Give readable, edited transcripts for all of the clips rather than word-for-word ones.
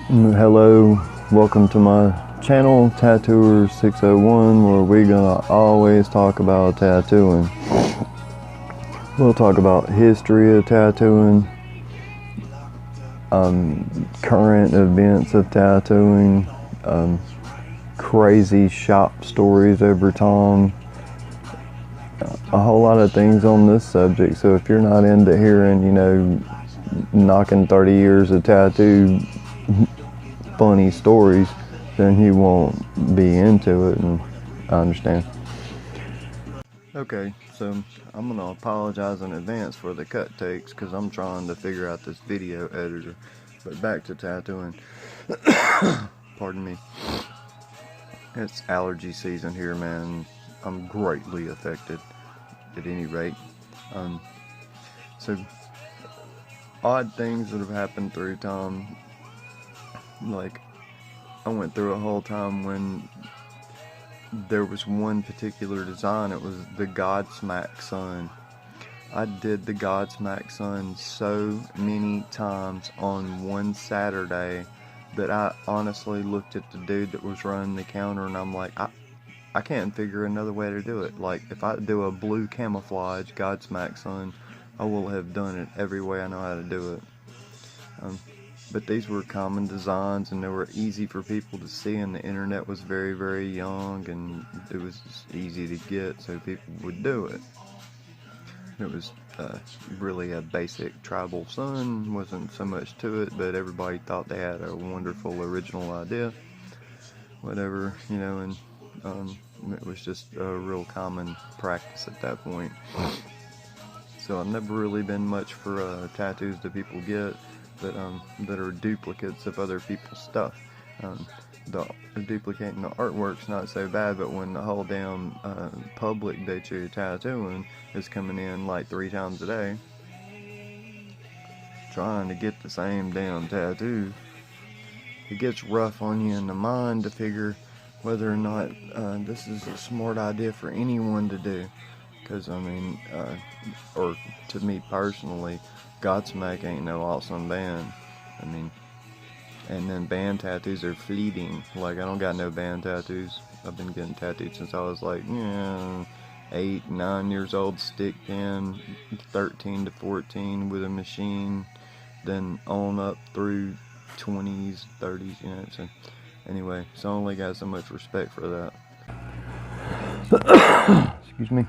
Hello, welcome to my channel, Tattooer 601, where we're gonna always talk about tattooing. We'll talk about history of tattooing, current events of tattooing, crazy shop stories over time, a whole lot of things on this subject. So if you're not into hearing, knocking 30 years of tattoo funny stories, then you won't be into it, and I understand. Okay, so I'm gonna apologize in advance for the cut takes because I'm trying to figure out this video editor. But back to tattooing. Pardon me. It's allergy season here, man. I'm greatly affected at any rate. So odd things that have happened through time. Like, I went through a whole time when there was one particular design. It was the Godsmack sun. I did the Godsmack sun so many times on one Saturday that I honestly looked at the dude that was running the counter and I'm like, I can't figure another way to do it. Like, if I do a blue camouflage Godsmack sun, I will have done it every way I know how to do it. But these were common designs and they were easy for people to see, and the internet was very, very young and it was just easy to get, so people would do it. It was really a basic tribal sun, wasn't so much to it, but everybody thought they had a wonderful original idea. Whatever, and it was just a real common practice at that point. So I've never really been much for tattoos that people get that are duplicates of other people's stuff. Duplicating the artwork's not so bad, but when the whole damn public that you're tattooing is coming in like 3 times a day trying to get the same damn tattoo, it gets rough on you in the mind to figure whether or not this is a smart idea for anyone to do. Because, or to me personally, Godsmack ain't no awesome band. And then band tattoos are fleeting. Like, I don't got no band tattoos. I've been getting tattooed since I was like, 8, 9 years old, stick pin, 13 to 14 with a machine, then on up through 20s, 30s, so anyway, so I only got so much respect for that. Excuse me.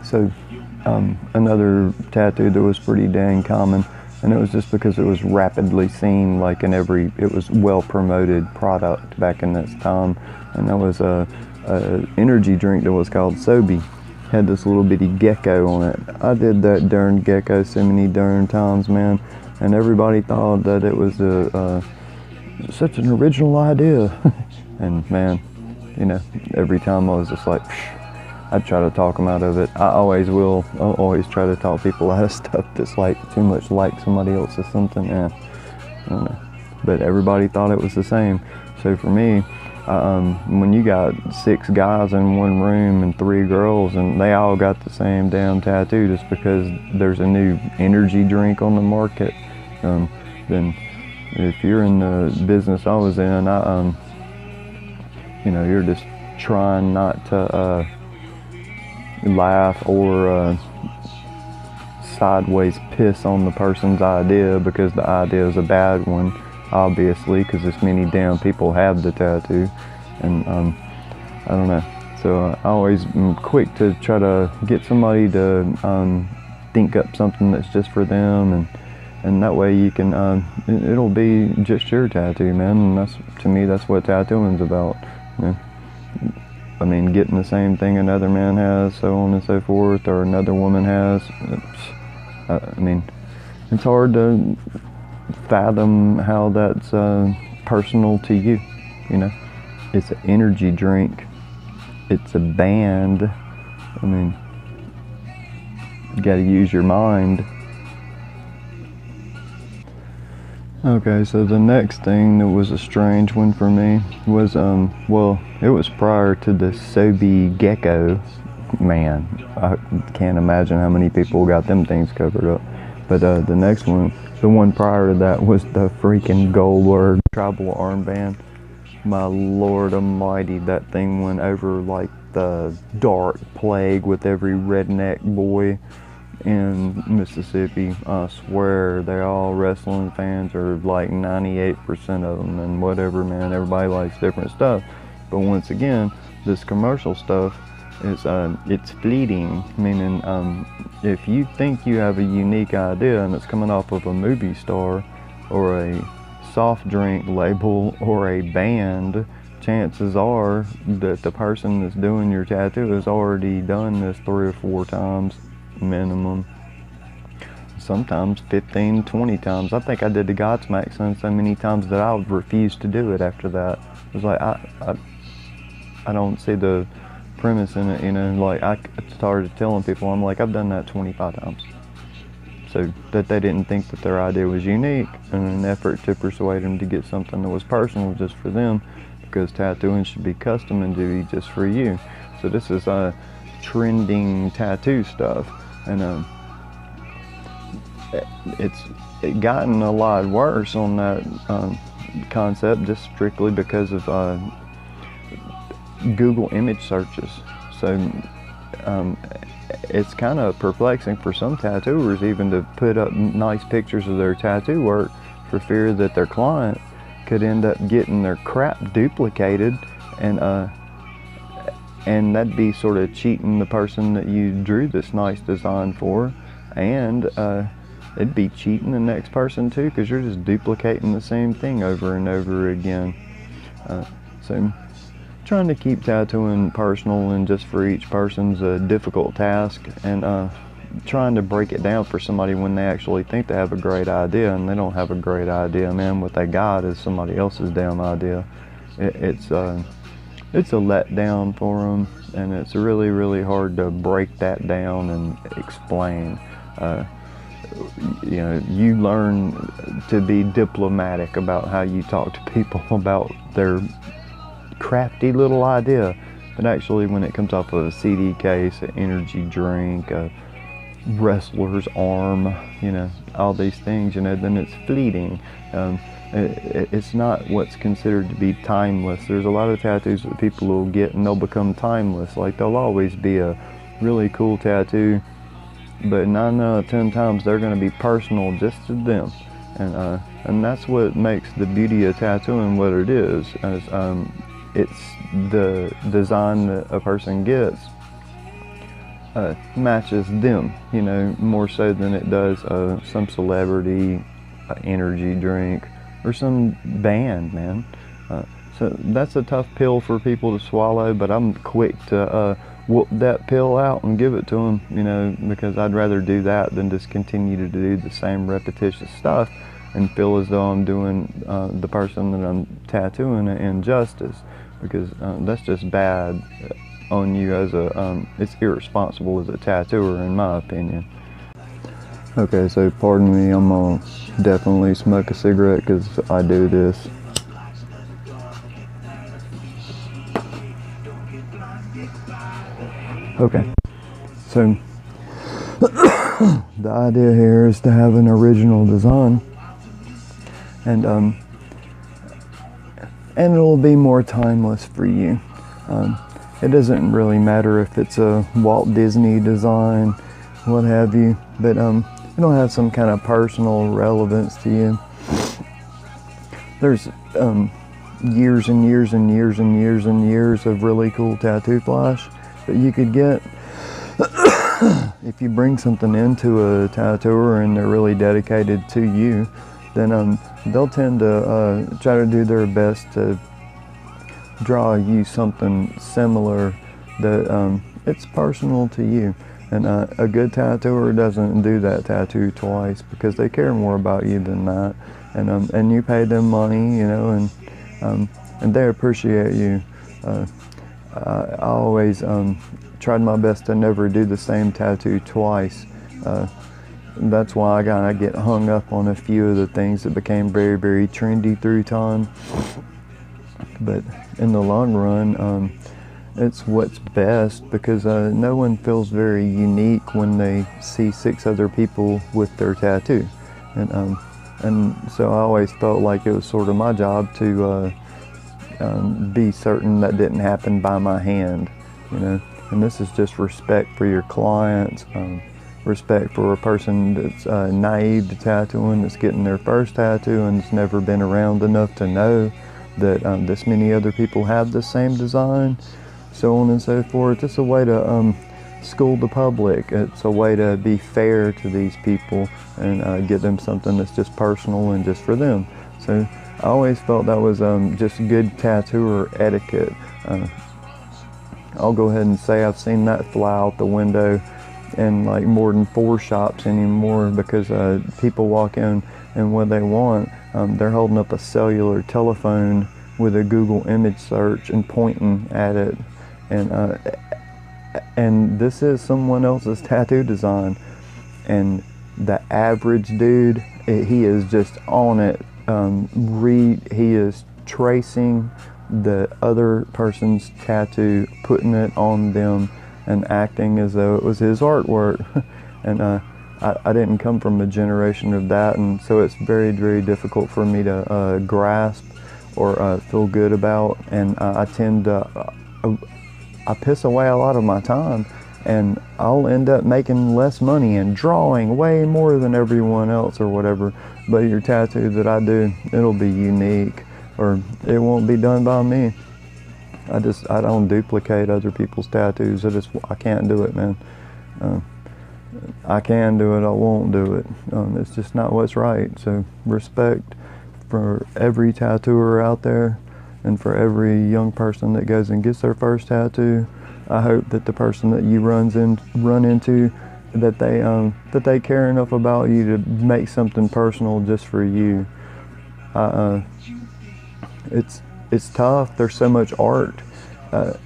So, another tattoo that was pretty dang common, and it was just because it was rapidly seen, like it was well promoted product back in this time, and that was a energy drink that was called Sobe. Had this little bitty gecko on it. I did that darn gecko so many darn times, man, and everybody thought that it was such an original idea. And man, every time I was just like, I'd try to talk them out of it. I always will. I'll always try to talk people out of stuff that's like too much like somebody else or something. I don't know. But everybody thought it was the same. So for me, when you got 6 guys in one room and 3 girls and they all got the same damn tattoo just because there's a new energy drink on the market, then if you're in the business I was in, you're just trying not to laugh or sideways piss on the person's idea because the idea is a bad one, obviously, because this many damn people have the tattoo. And I don't know, so I always am quick to try to get somebody to think up something that's just for them, and that way you can it'll be just your tattoo, man. And to me that's what tattooing's about. Getting the same thing another man has, so on and so forth, or another woman has. It's hard to fathom how that's personal to you. It's an energy drink. It's a band. You gotta use your mind. Okay, so the next thing that was a strange one for me was, it was prior to the Sobe Gecko. Man, I can't imagine how many people got them things covered up. But the next one The one prior to that was the freaking Goldberg tribal armband. My Lord Almighty, that thing went over like the dark plague with every redneck boy in Mississippi. I swear, they're all wrestling fans, or like 98% of them, and whatever, man. Everybody likes different stuff. But once again, this commercial stuff is it's fleeting, meaning if you think you have a unique idea and it's coming off of a movie star or a soft drink label or a band, chances are that the person that's doing your tattoo has already done this 3 or 4 times minimum, sometimes 15, 20 times. I think I did the Godsmack so many times that I would refuse to do it after that. It was like, I don't see the premise in it, you know. Like, I started telling people, I'm like, I've done that 25 times. So that they didn't think that their idea was unique, in an effort to persuade them to get something that was personal just for them, because tattooing should be custom and to be just for you. So this is trending tattoo stuff, and it's gotten a lot worse on that concept, just strictly because of Google image searches. So it's kind of perplexing for some tattooers even to put up nice pictures of their tattoo work for fear that their client could end up getting their crap duplicated, and that'd be sort of cheating the person that you drew this nice design for, and it'd be cheating the next person too, because you're just duplicating the same thing over and over again. So trying to keep tattooing personal and just for each person's a difficult task, and trying to break it down for somebody when they actually think they have a great idea and they don't have a great idea, man. What they got is somebody else's damn idea. It's a letdown for them, and it's really, really hard to break that down and explain. You know, you learn to be diplomatic about how you talk to people about their crafty little idea, but actually when it comes off of a CD case, an energy drink, a wrestler's arm, you know, all these things, you know, then it's fleeting. It's not what's considered to be timeless. There's a lot of tattoos that people will get and they'll become timeless. Like, they'll always be a really cool tattoo, but 9 out of 10 times they're going to be personal just to them, and that's what makes the beauty of tattooing what it is. As it's the design that a person gets matches them, you know, more so than it does some celebrity, energy drink, or some band, man. So that's a tough pill for people to swallow, but I'm quick to whoop that pill out and give it to them, you know, because I'd rather do that than just continue to do the same repetitious stuff and feel as though I'm doing the person that I'm tattooing an injustice, because that's just bad on you as a, it's irresponsible as a tattooer, in my opinion. Okay, so pardon me, I'm gonna definitely smoke a cigarette because I do this. Okay, so the idea here is to have an original design, and it'll be more timeless for you. It doesn't really matter if it's a Walt Disney design, what have you, but it'll have some kind of personal relevance to you. There's years and years and years and years and years of really cool tattoo flash that you could get if you bring something into a tattooer and they're really dedicated to you. Then they'll tend to try to do their best to draw you something similar that it's personal to you. And a good tattooer doesn't do that tattoo twice, because they care more about you than that. And you pay them money, you know, and they appreciate you. I always tried my best to never do the same tattoo twice. That's why I get hung up on a few of the things that became very, very trendy through time. But in the long run, it's what's best, because no one feels very unique when they see 6 other people with their tattoo. And so I always felt like it was sort of my job to be certain that didn't happen by my hand, you know. And this is just respect for your clients, respect for a person that's naive to tattooing, that's getting their first tattoo and has never been around enough to know that this many other people have the same design, so on and so forth. It's a way to school the public. It's a way to be fair to these people and get them something that's just personal and just for them. So I always felt that was just good tattooer etiquette. I'll go ahead and say I've seen that fly out the window in like more than 4 shops anymore, because people walk in and what they want, they're holding up a cellular telephone with a Google image search and pointing at it, and this is someone else's tattoo design, and the average dude, he is just on it. He is tracing the other person's tattoo, putting it on them, and acting as though it was his artwork. And I didn't come from a generation of that, and so it's very, very difficult for me to grasp or feel good about. And I tend to, I piss away a lot of my time, and I'll end up making less money and drawing way more than everyone else or whatever. But your tattoo that I do, it'll be unique, or it won't be done by me. I don't duplicate other people's tattoos. I can't do it, man. I can do it, I won't do it. It's just not what's right. So respect for every tattooer out there, and for every young person that goes and gets their first tattoo. I hope that the person that you run into, that they care enough about you to make something personal just for you. It's tough. There's so much art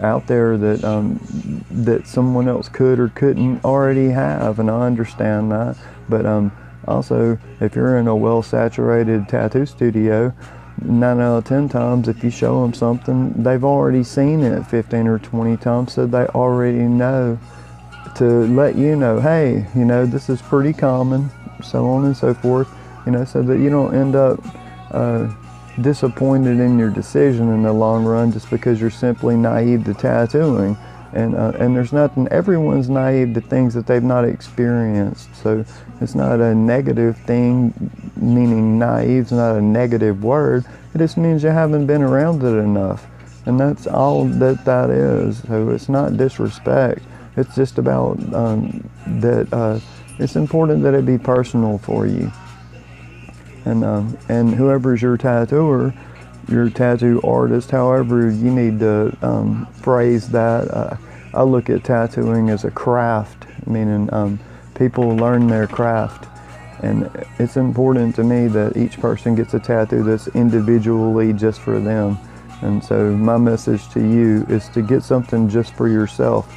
out there that someone else could or couldn't already have, and I understand that. But also, if you're in a well-saturated tattoo studio, 9 out of 10 times, if you show them something, they've already seen it 15 or 20 times, so they already know to let you know, hey, you know, this is pretty common, so on and so forth, you know, so that you don't end up disappointed in your decision in the long run just because you're simply naive to tattooing. And there's nothing, everyone's naive to things that they've not experienced, so it's not a negative thing, meaning naive's not a negative word. It just means you haven't been around it enough, and that's all that is. So it's not disrespect, it's just about that it's important that it be personal for you. And whoever's your tattooer, your tattoo artist, however you need to phrase that. I look at tattooing as a craft, meaning people learn their craft. And it's important to me that each person gets a tattoo that's individually just for them. And so my message to you is to get something just for yourself.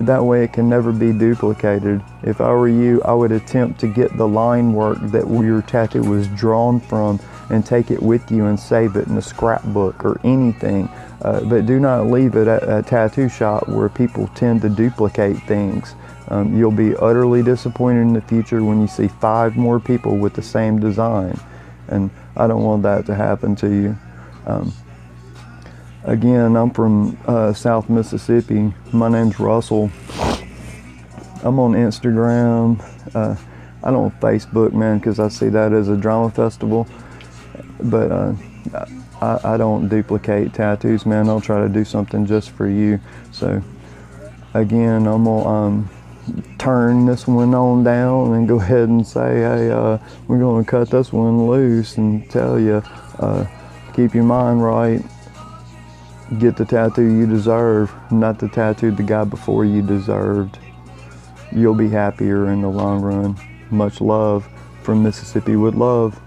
That way it can never be duplicated. If I were you, I would attempt to get the line work that your tattoo was drawn from and take it with you and save it in a scrapbook or anything. But do not leave it at a tattoo shop where people tend to duplicate things. You'll be utterly disappointed in the future when you see 5 more people with the same design. And I don't want that to happen to you. Again, I'm from South Mississippi. My name's Russell. I'm on Instagram. I don't Facebook, man, because I see that as a drama festival. But I don't duplicate tattoos, man. I'll try to do something just for you. So again, I'm gonna turn this one on down and go ahead and say, hey, we're gonna cut this one loose and tell you, keep your mind right. Get the tattoo you deserve, not the tattoo the guy before you deserved. You'll be happier in the long run. Much love from Mississippi with love.